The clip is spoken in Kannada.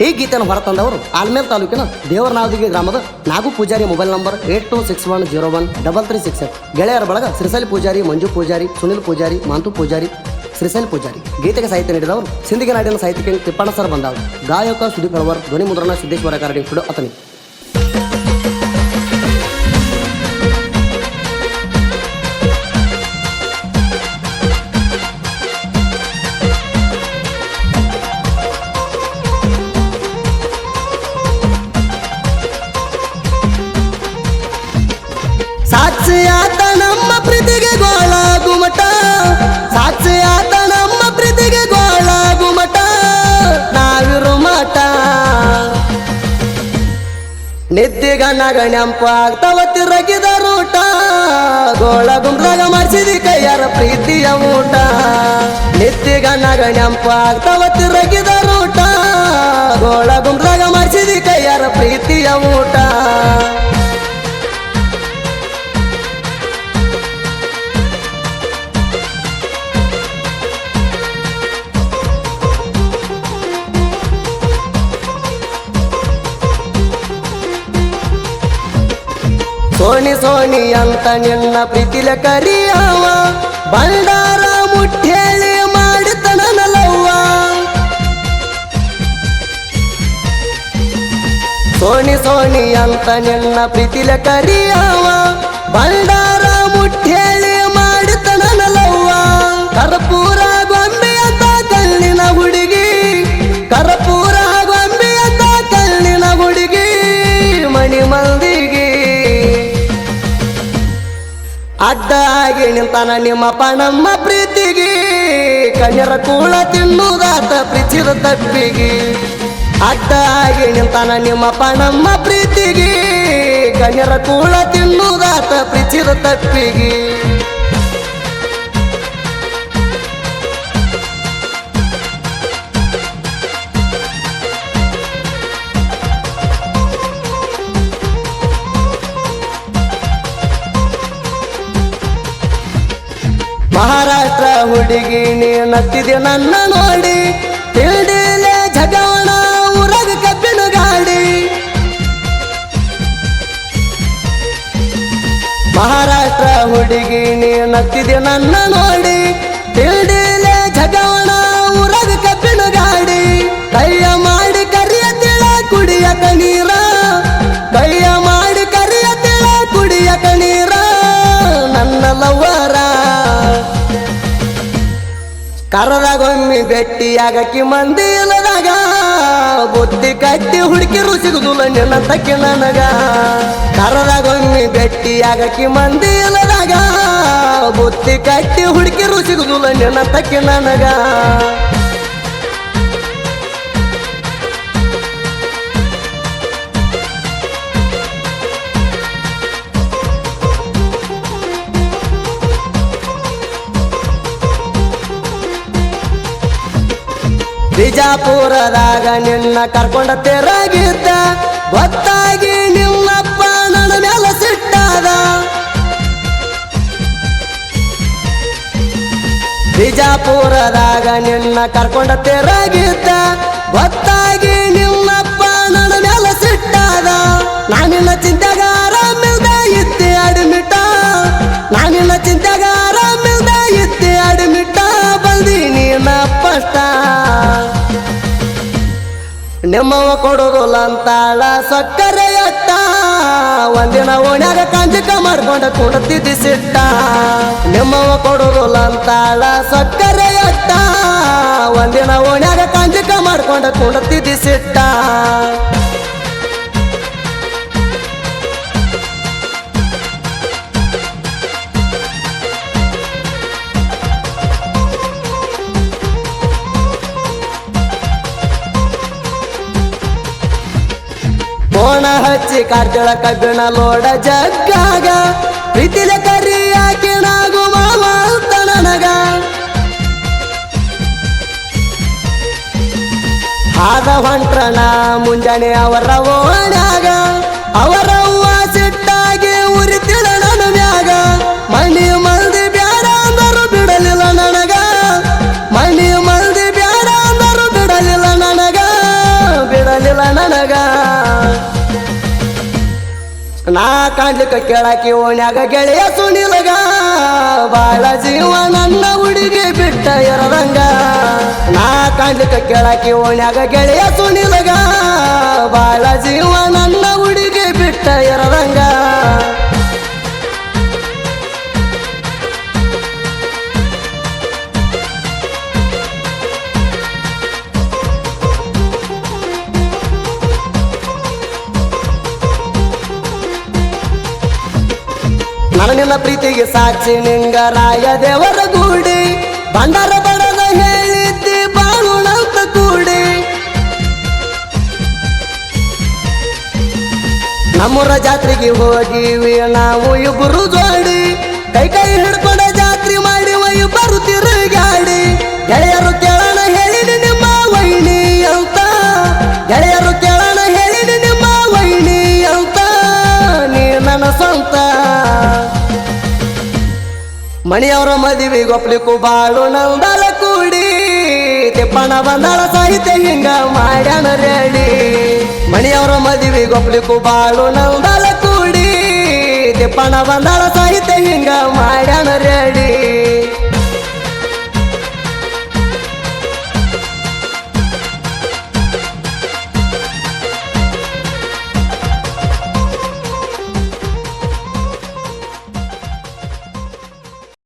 ಈ ಗೀತೆಯನ್ನು ಹೊರತಂದವರು ಆಲ್ಮೇಲ್ ತಾಲೂಕಿನ ದೇವರನಾವದಿಗೆ ಗ್ರಾಮದ ನಾಗು ಪೂಜಾರಿ. Mobile number 8261013367. ಗೆಳೆಯರ ಬಳಗ ಶ್ರೀಶೈಲ್ ಪೂಜಾರಿ, ಮಂಜು ಪೂಜಾರಿ, ಸುನಿಲ್ ಪೂಜಾರಿ, ಮಾಂತು ಪೂಜಾರಿ, ಶ್ರೀಶೈಲ್ ಪೂಜಾರಿ. ಗೀತೆಗೆ ಸಾಹಿತ್ಯ ನೀಡಿದವರು ಸಿಂದಗಿ ನಾಡಿನ ಸಾಹಿತ್ಯಕ್ಕೆ ತಿಪ್ಪಣ್ಣ ಸರ್ ಬಂದವರು. ಗಾಯಕ ಸುದೀಪ್ ಹಳವರ್, ಧ್ವನಿ ಮುದ್ರಣ ಸಿದ್ದೇಶ್ವರ ರೆಕಾರ್ಡಿಂಗ್ ಸ್ಟುಡಿಯೋ ಅತನಿ. ಸಾಕ್ಷಿಯಾತ ನಮ್ಮ ಪ್ರೀತಿಗೆ ಗೋಳ ಗುಮಟ, ಸಾಕ್ಷಿಯಾತ ನಮ್ಮ ಪ್ರೀತಿಗೆ ಗೋಳ ಗುಮಟ, ನಾವಿರು ಮಠ ನಿದ್ದಿಗಣ್ಣಗ ನೆಂಪಾಗ್ತವ ತಿರಗಿದ ರೂಟ, ಗೋಳ ಗುಮ್ರಾಗ ಮಾಡಿಸಿದಿ ಕೈಯಾರ ಪ್ರೀತಿಯ ಊಟ. ನಿದ್ದಿಗಣ್ಣಗ ನೆಂಪಾಗ್ತವ ತಿರಗಿದ ರೂಟ, ಗೋಳ ಗುಮ್ರಾಗ ಮಾಡಿಸಿದಿ ಕೈಯಾರ ಪ್ರೀತಿಯ ಊಟ. ಸೋಣಿ ಸೋಣಿ ಅಂತ ನಿನ್ನ ಪ್ರೀತಿಲ ಕರಿಯವ, ಬಂಡಾರ ಮುಟ್ಟೇಳಿ ಮಾಡಿತನ ಲವ್ವ. ಸೋಣಿ ಸೋಣಿ ಅಂತ ನಿನ್ನ ಪ್ರೀತಿಲ ಕರಿಯವ, ಬಂಡಾರ ಮುಟ್ಟೇಳಿ ಮಾಡಿತನ ಲವ್ವ. ಕರ್ಪೂರ ಗೊಂಬೆ ಅಂತ ಕಣ್ಣಿನ ಹುಡುಗಿ, ಕರ್ಪೂರ ಗೊಂಬೆ ಅಂತ ಕಣ್ಣಿನ ಹುಡುಗಿ, ಮಣಿ ಮಂದಿಗೆ ಅಡ್ಡ ಆಗಿ ನಿಂತಾನ ನಿಮ್ಮಪ್ಪ ನಮ್ಮ ಪ್ರೀತಿಗೆ. ಕಣ್ಯರ ಕೂಳ ತಿನ್ನುವುದಾತ ಪ್ರೀತಿದ ತಪ್ಪಿಗೆ. ಅಡ್ಡ ಆಗಿ ನಿಂತಾನ ನಿಮ್ಮಪ್ಪ ನಮ್ಮ ಪ್ರೀತಿಗೆ. ಕಣ್ಯರ ಕೂಳ ತಿನ್ನುವುದಾತ ಪ್ರೀತಿದ ತಪ್ಪಿಗೆ. ಮಹಾರಾಷ್ಟ್ರ ಹುಡುಗಿ ನೀ ನತ್ತಿದೆ ನನ್ನ ನೋಡಿ, ತಿಳಿದಿಲೆ ಜಗವಣ ಊರಾಗ ಕಬ್ಬಿನ ಗಾಡಿ. ಮಹಾರಾಷ್ಟ್ರ ಹುಡುಗಿ ನೀ ನತ್ತಿದೆ ನನ್ನ ನೋಡಿ, ತಿಳಿದಿಲೆ ಜಗವಣ ಊರಾಗ ಕಬ್ಬಿನ ಗಾಡಿ. ಕೈಯ ಮಾಡಿ ಕರಿಯ ತಿಳ ಕುಡಿಯಕ ನೀರ, ಕೈಯ ಮಾಡಿ ಕರಿಯ ತಿಳ ಕುಡಿಯಕ ನೀರ, ನನ್ನ ಲವ್ವರ. ಕರದಾಗೊಮ್ಮಿ ಭೆಟ್ಟಿಯಾಗಕ್ಕಿ ಮಂದಿ ಇಲ್ಲದಾಗ, ಬುದ್ಧಿ ಕಟ್ಟಿ ಹುಡುಕಿರು ಸಿಗುದಿಲ್ಲ ನಿನ್ನ ತಕ್ಕಿ ನನಗ. ಕರದಾಗೊಮ್ಮಿ ಭೆಟ್ಟಿಯಾಗಕ್ಕಿ ಮಂದಿ ಇಲ್ಲದಾಗ, ಬುದ್ಧಿ ಕಟ್ಟಿ ಹುಡುಕಿರು ಸಿಗುದಿಲ್ಲ ನಿನ್ನ ತಕ್ಕಿ ನನಗ. ಬಿಜಾಪುರದಾಗ ನಿನ್ನ ಕರ್ಕೊಂಡ ತೆರಗಿದ್ದ, ಗೊತ್ತಾಗಿ ನಿಮ್ಮಪ್ಪ ನನ್ನ ಮೇಲೆ ಸಿಟ್ಟಾದ. ಬಿಜಾಪುರದಾಗ ನಿನ್ನ ಕರ್ಕೊಂಡ ತೆರಗಿದ್ದ, ಗೊತ್ತಾಗಿ ನಿಮ್ಮಪ್ಪ ನನ್ನ ಮೇಲೆ ಸಿಟ್ಟಾದ. ನಾನಿನ್ನ ಚಿಂತೆಗಾರ ಮಿಲ್ದ ಇದ್ದೆ ಅಡ್ಮಿಟ, ನಾನಿನ್ನ ಚಿಂತೆಗಾರ ಮಿಲ್ದ ಇದ್ದೆ ಅಡ್ಮಿಟ, ಬಂದಿ ನೀನ ಪಷ್ಟ. ನಿಮ್ಮವ ಕೊಡೋದಿಲ್ಲ ಅಂತಾಳ ಸಕ್ಕರೆ ಅಟ್ಟ, ಒಂದಿನ ಓಣ್ಯಾಗ ಕಂಜಕ ಮಾಡ್ಕೊಂಡ ಕುಣತಿದ್ದಿ ಸಿಟ್ಟ. ನಿಮ್ಮವ ಕೊಡೋದಿಲ್ಲ ಅಂತಾಳ ಸಕ್ಕರೆ ಅಟ್ಟ, ಒಂದಿನ ಓಣ್ಯಾಗ ಕಂಜಕ ಮಾಡ್ಕೊಂಡ ಕುಣತಿದ್ದಿ ಸಿಟ್ಟ. ಕೋಣ ಹಚ್ಚಿ ಕಾರ್ಜಳ ಕಬ್ಬಿಣ ಲೋಡ ಜಗ್ಗಾಗ, ಪ್ರೀತಿಲ ಕರಿ ಹಾಕಿ ನಾಗು ಮಾವ ಅಂತ ನನಗ. ಹಾದ ಹೊಂಟ್ರಣ ಮುಂಜಾನೆ ಅವರ ಓಣ್ಯಾಗ, ಅವರವ್ವ ಸಿಟ್ಟಾಗಿ ಉರಿತಿಳ ನನ್ನ ಮ್ಯಾಗ. ಮನಿ ಮಂದಿ ಬ್ಯಾಡ ಅಂದರು ಬಿಡಲಿಲ್ಲ ನನಗ, ಮನಿ ಮಂದಿ ಬ್ಯಾಡ ಅಂದರು ಬಿಡಲಿಲ್ಲ ನನಗ, ಬಿಡ ಇರಲಿಲ್ಲ ನನಗ ನಾ ಕಾಣ್ಲಿಕ್ಕ ಕೇಳಾಕಿ ಓಣ್ಯಾಗ ಗೆಳೆಯ ಸುನಿಲಗ ಬಾಳ ಜೀವ ನನ್ನ ಹುಡುಗಿ ಬಿಟ್ಟ ಇರದಂಗ ನಾ ಕಾಣ್ಲಿಕ್ಕ ಕೇಳಾಕಿ ಓಣ್ಯಾಗ ಗೆಳೆಯ ಸುನಿಲಗ ಬಾಳ ಜೀವ ನನ್ನ ಹುಡುಗಿ ಬಿಟ್ಟ ಇರದಂಗ ನನ್ನ ನಿನ್ನ ಪ್ರೀತಿಗೆ ಸಾಕ್ಷಿ ನಿಂಗ ರಾಯ ದೇವರ ಗೂಡಿ ಬಂಡಾರ ಬಡದ ಹೇಳಿದ್ದಿ ಬಾಳುಣಂತ ಕೂಡಿ ನಮ್ಮೂರ ಜಾತ್ರೆಗೆ ಹೋಗಿವಿ ನಾವು ಇಬ್ಬರು ಜೋಡಿ ಕೈ ಕೈ ಹಿಡ್ಕೊಂಡ ಜಾತ್ರೆ ಮಾಡಿ ಇಬ್ಬರು ತಿರುಗಾಡಿ ಗೆಳೆಯರು ಕೇಳೋಣ ಹೇಳಿನಿ ನಿಮ್ಮ ವೈನಿ ಅಂತ ಗೆಳೆಯರು ಕೇಳೋಣ ಹೇಳಿನಿ ನಿಮ್ಮ ವೈನಿ ಅಂತ ನೀ ನನ್ನ ಸ್ವಂತ ಮಣಿಯವರ ಮದುವೆ ಗೊಪ್ಲಿಕ್ಕೂ ಬಾಳು ನಂದಲ ಕೂಡಿ ತಿಪ್ಪಣ ಬಂದಾಳ ಸಾಹಿತ್ಯ ಹಿಂಗ ಮಾಡ್ಯಾನ ರೆಡಿ ಮಣಿಯವರ ಮದುವೆ ಗೊಪ್ಲಿಕ್ಕೂ ಬಾಳು ನಂದಲ ಕೂಡಿ ತಿಪ್ಪಣ ಬಂದಾಳ